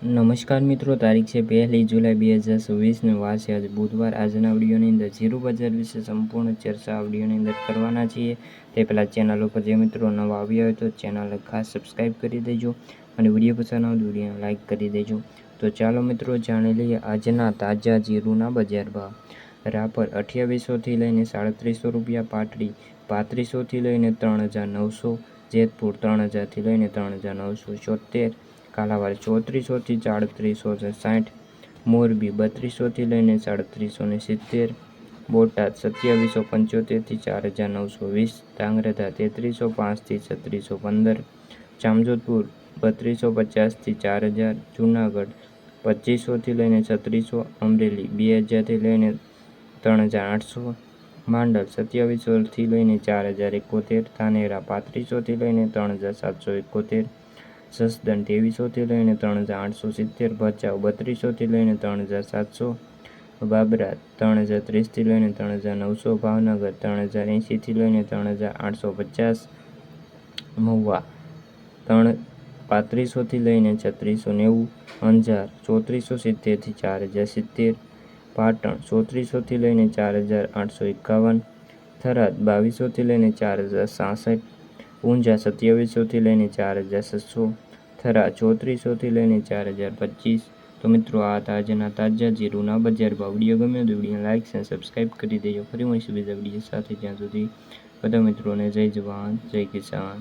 નમસ્કાર મિત્રો, તારીખ છે 1 જુલાઈ 2024 વાર છે આજે બુધવાર। આજના વિડીયોની અંદર જીરું બજાર વિશે સંપૂર્ણ ચર્ચા આ વિડીયોની અંદર કરવાના છીએ। તે પહેલાં ચેનલ ઉપર જે મિત્રો નવા આવ્યા હોય તો ચેનલ ખાસ સબસ્ક્રાઈબ કરી દેજો અને વિડીયો પસંદ આવે તો વિડીયોને લાઇક કરી દેજો। તો ચાલો મિત્રો જાણી લઈએ આજના તાજા જીરુના બજાર ભાવ। રાપર 2800થી લઈને 3700 રૂપિયા, પાટડી 3500થી લઈને 3900, જેતપુર 3000થી લઈને 3974, કાલાવાડ 3400થી 3760, મોરબી 3200થી લઈને 3770, બોટાદ 2775થી 4920, ધાંગધ્રા 3305થી 3615, જામજોધપુર 3250થી 4000, જૂનાગઢ 2500થી લઈને 3600, અમરેલી 2000થી લઈને 3800, માંડલ 2700થી લઈને 4071, ધાનેરા 3500થી લઈને 3771, જસદણ 2300થી લઈને 3870, ભચાઉ 3200થી લઈને 3700, બાબરા 3030થી લઈને 3900, ભાવનગર 3080થી લઈને 3850, મહુવા 3500થી લઈને 3690, અંજાર 3470થી 4070, પાટણ 3400થી લઈને 4851, થરાદ 2200થી લઈને 4066, ઊંઝા 2700થી લઈને 4700, થરા 3400થી લઈને 4025। તો મિત્રો આ આજના તાજા જીરુના બજાર ભાવ। વિડીયો ગમ્યો તો વિડીયોને લાઇક અને સબસ્ક્રાઈબ કરી દેજો। ફરી મળીશું બીજા વિડીયો સાથે, ત્યાં સુધી બધા મિત્રોને જય જવાન જય કિસાન।